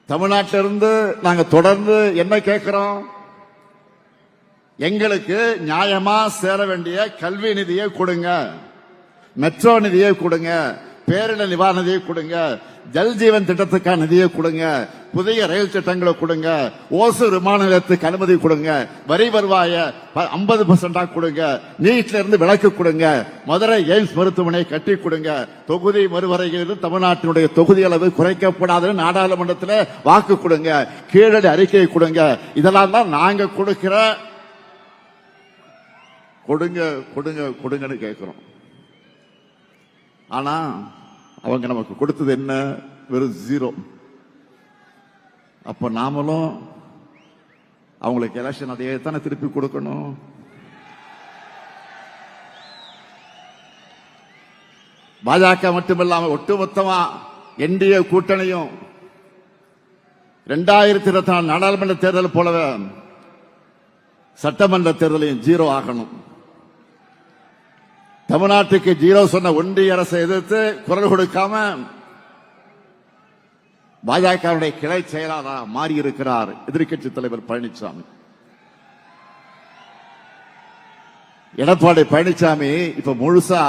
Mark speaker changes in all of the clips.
Speaker 1: தமிழ்நாட்டிலிருந்து நாங்க தொடர்ந்து என்ன கேட்கிறோம்? எங்களுக்கு நியாயமா சேர வேண்டிய கல்வி நிதியை கொடுங்க, மெட்ரோ நிதியை கொடுங்க, பேரிடர் நிவாரண நிதியை கொடுங்க, ஜல் ஜீவன் திட்டத்துக்கான நிதியை கொடுங்க, புதிய ரயில் திட்டங்களை கொடுங்க, ஓசூர் விமான நிலையத்துக்கு அனுமதி கொடுங்க, வரி வருவாய 50% கொடுங்க, நீட்ல இருந்து விலக்கு கொடுங்க, மதுரை எய்ம்ஸ் மருத்துவமனை கட்டி கொடுங்க, தொகுதி மறுவரையில் தமிழ்நாட்டினுடைய தொகுதி அளவு குறைக்கப்படாதுன்னு நாடாளுமன்றத்தில் வாக்கு கொடுங்க, கீழடி அறிக்கையை கொடுங்க. இதெல்லாம் தான் நாங்க கொடுக்கிற கொடுங்க கொடுங்க கொடுங்கன்னு கேட்கிறோம். ஆனா அவங்க நமக்கு கொடுத்தது என்ன? வெறும் 0. அப்ப நாமளும் அவங்களுக்கு எலெக்ஷன் அதையே தானே திருப்பி கொடுக்கணும். பாஜக மட்டுமில்லாம ஒட்டுமொத்தமா என்டிஏ கூட்டணியும் 2024 நாடாளுமன்ற தேர்தல் போலவே சட்டமன்ற தேர்தலையும் 0 ஆகணும். தமிழ்நாட்டுக்கு 0 சொன்ன ஒன்றிய அரசை எதிர்த்து குரல் கொடுக்காம பாஜகவுடைய கிளை செயலாளராக மாறி இருக்கிறார் எதிர்க்கட்சி தலைவர் பழனிசாமி. எடப்பாடி பழனிசாமி இப்ப முழுசா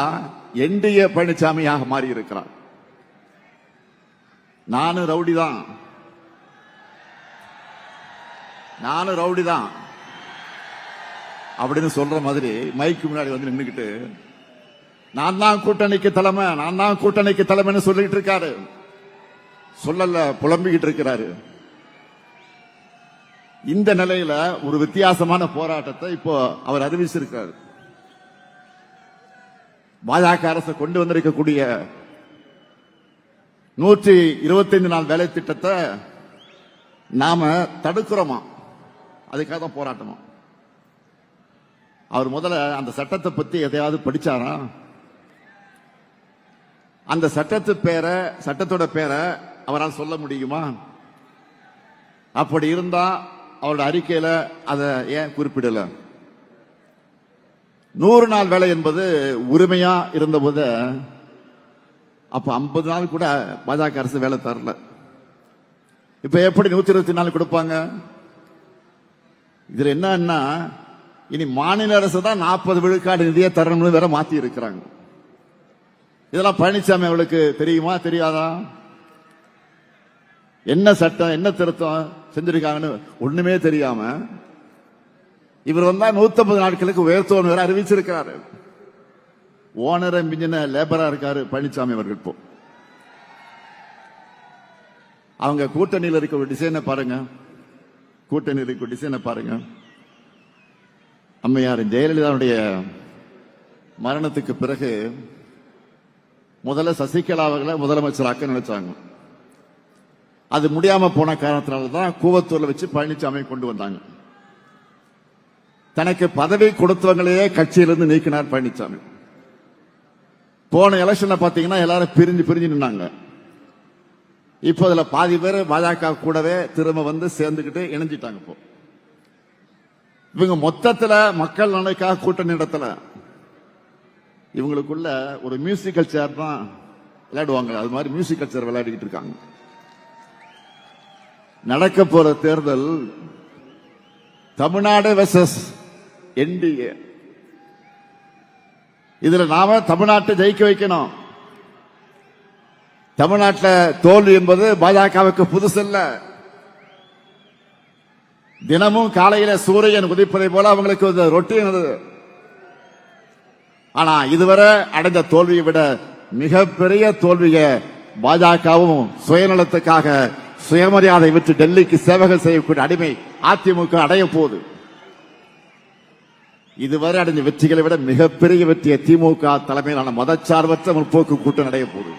Speaker 1: என்டிஏ பழனிசாமியாக மாறி இருக்கிறார். நானும் ரவுடி தான் அப்படின்னு சொல்ற மாதிரி மைக்கு முன்னாடி வந்து நின்றுகிட்டு நான் தான் கூட்டணிக்கு தலைமைன்னு சொல்லிட்டு இருக்காரு. சொல்லல, புலம்பிக்கிட்டு இருக்கிறாரு. இந்த நிலையில ஒரு வித்தியாசமான போராட்டத்தை இப்போ அவர் அறிவிச்சிருக்காரு. பாஜக அரசு கொண்டு வந்திருக்கக்கூடிய 125 நாள் வேலை திட்டத்தை நாம தடுக்கிறோமா, அதுக்காக தான் போராட்டமா. அவர் முதல்ல அந்த சட்டத்தை பத்தி எதையாவது படிச்சாரா? அந்த சட்டத்தோட பேரை அவரால் சொல்ல முடியுமா? அப்படி இருந்தா அவரோட அறிக்கையில அதை ஏன் குறிப்பிடல? 100 நாள் வேலை என்பது உரிமையா இருந்தபோது அப்ப 50 நாள் கூட பாஜக அரசு வேலை தரல. இப்ப எப்படி 124 கொடுப்பாங்க? இதுல என்னன்னா இனி மாநில அரசு தான் 40 விழுக்காடு நிதியை தரணும்னு வேற மாத்தி இருக்கிறாங்க. இதெல்லாம் பழனிசாமி அவளுக்கு தெரியுமா தெரியாதா? என்ன சட்டம் என்ன திருத்தம் செஞ்சிருக்காங்கன்னு ஒண்ணுமே தெரியாம இவர் வந்தா 150 நாட்களுக்கு உயர்த்தோன்னு வேற அறிவிச்சிருக்காரு. ஓனரை மிஞ்சின லேபரா இருக்காரு பழனிசாமி அவர்கள். இப்போ அவங்க கூட்டணியில் இருக்க ஒரு டிசைனை பாருங்க. அம்மையார் ஜெயலலிதாவுடைய மரணத்துக்கு பிறகு முதல்ல சசிகலா அவர்களை முதலமைச்சராக்க நினைச்சாங்க. அது முடியாம போன காரணத்தினால்தான் கூவத்தூர்ல வச்சு பழனிசாமி கொண்டு வந்தாங்க. தனக்கு பதவி கொடுத்தவங்களையே கட்சியிலிருந்து நீக்கினார் பழனிசாமி. போன எலெக்ஷன்ல பாத்தீங்கன்னா எல்லாரும் பிரிஞ்சு நின்னாங்க. இப்போ அதுல பாதி பேர் பாஜக கூடவே திரும்ப வந்து சேர்ந்துகிட்டு இணைஞ்சிட்டாங்க. இப்போ இவங்க மொத்தத்துல மக்கள் நலனுக்காக கூட்டணி நடத்தல. இவங்களுக்குள்ள ஒரு மியூசிக்கல் சேர் தான் விளையாடுவாங்க. அது மாதிரி மியூசிக்கல் சேர் விளையாடிக்கிட்டு இருக்காங்க. நடக்க போற தேர்தல் தமிழ்நாடு வெர்சஸ் என்டிஏ. இதுல நாம தமிழ்நாட்டை ஜெயிக்க வைக்கணும். தமிழ்நாட்டில் தோல்வி என்பது பாஜகவுக்கு புதுசல்ல. தினமும் காலையில சூரியன் உதிப்பதை போல அவங்களுக்கு ரொட்டீன். ஆனா இதுவரை அடைந்த தோல்வியை விட மிகப்பெரிய தோல்வியை பாஜகவும் சுயநலத்துக்காக சுயமரியாதை விட்டு டெல்லிக்கு சேவைகள் செய்யக்கூடிய அடிமை அதிமுக அடைய போகுது. இதுவரை அடைந்த வெற்றிகளை விட மிகப்பெரிய வெற்றியை திமுக தலைமையிலான மதச்சார்பற்ற முற்போக்கு கூட்டம் அடைய போகுது.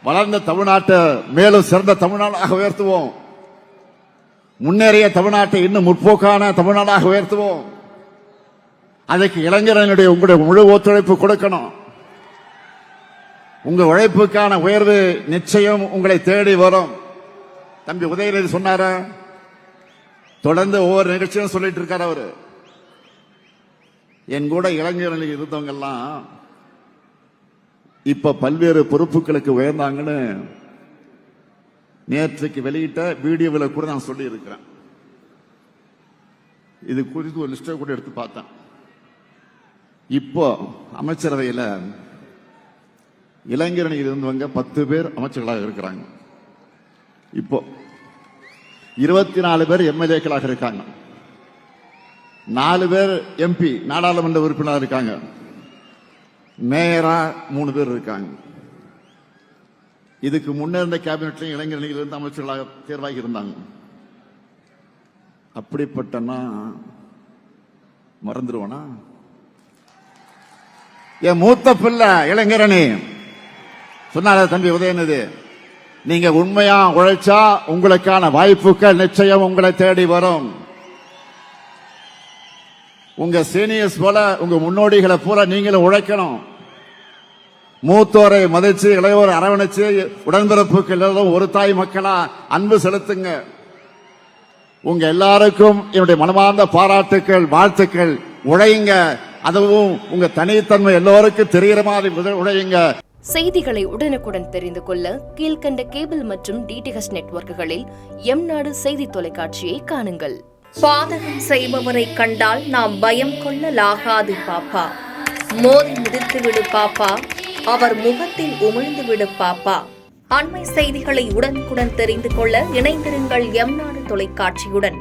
Speaker 1: வளர்ந்த தமிழ்நாட்டை மேலும் சிறந்த தமிழ்நாடாக உயர்த்துவோம். முன்னேறிய தமிழ்நாட்டை இன்னும் முற்போக்கான தமிழ்நாடாக உயர்த்துவோம். அதற்கு இளைஞர்களுடைய உங்களுடைய முழு ஒத்துழைப்பு கொடுக்கணும். உங்க உழைப்புக்கான உயர்வு நிச்சயம் உங்களை தேடி வரும். தம்பி உதயநிதி சொன்னார, தொடர்ந்து ஒவ்வொரு நிகழ்ச்சியும் சொல்லிட்டு இருக்காரு அவரு. என் கூட இளைஞர்கள் இருந்தவங்க எல்லாம் இப்ப பல்வேறு பொறுப்புகளுக்கு உயர்ந்தாங்கன்னு நேற்றைக்கு வெளியிட்ட வீடியோவில் கூட நான் சொல்லி இருக்கிறேன். இது குறித்து ஒரு லிஸ்டை கூட எடுத்து பார்த்தேன். இப்போ அமைச்சரவையில் இளைஞரணியில் இருந்தவங்க 10 பேர் அமைச்சர்களாக இருக்கிறாங்க. இப்போ 24 பேர் எம்எல்ஏக்களாக இருக்காங்க. 4 பேர் எம்பி நாடாளுமன்ற உறுப்பினராக இருக்காங்க. மேயரா 3 பேர் இருக்காங்க. இதுக்கு முன்னர் இருந்த கேபினெட்லையும் இளைஞரணியில் இருந்து அமைச்சர்களாக தேர்வாகி இருந்தாங்க. அப்படிப்பட்டனா மறந்துடுவானா? என் மூத்த பிள்ளை இளைஞரணி சொன்னார தம்பி உதயநிதி, நீங்க உண்மையா உழைச்சா உங்களுக்கான வாய்ப்புகள் நிச்சயம் உங்களை தேடி வரும். உங்க சீனியர்ஸ் போல உங்க முன்னோடிகளை போல நீங்களும் உழைக்கணும். மூத்தோரை மதிச்சு இளையோரை அரவணைச்சு உடன்பிறப்புகள் எல்லாம் ஒரு தாய் மக்களா அன்பு செலுத்துங்க. உங்க எல்லாருக்கும் என்னுடைய மனமார்ந்த பாராட்டுக்கள், வாழ்த்துக்கள். உழையுங்க. அதுவும் உங்க தனித்தன்மை எல்லோருக்கும் தெரிகிற மாதிரி உழையுங்க.
Speaker 2: செய்திகளை உடனுக்குடன் தெரிந்து கொள்ள கீழ்கண்ட கேபிள் மற்றும் டிடிஎச் நெட்வொர்க்குகளில் எம்நாடு செய்தி தொலைக்காட்சியை காணுங்கள்.
Speaker 3: பாதகம் செய்பவரை கண்டால் நாம் பயம் கொள்ளலாகாது பாப்பா. மோதி மிதித்து விடு பாப்பா, அவர் முகத்தில் உமிழ்ந்து விடு பாப்பா. அண்மை செய்திகளை உடனுக்குடன் தெரிந்து கொள்ள இணைந்திருங்கள் எம்நாடு தொலைக்காட்சியுடன்.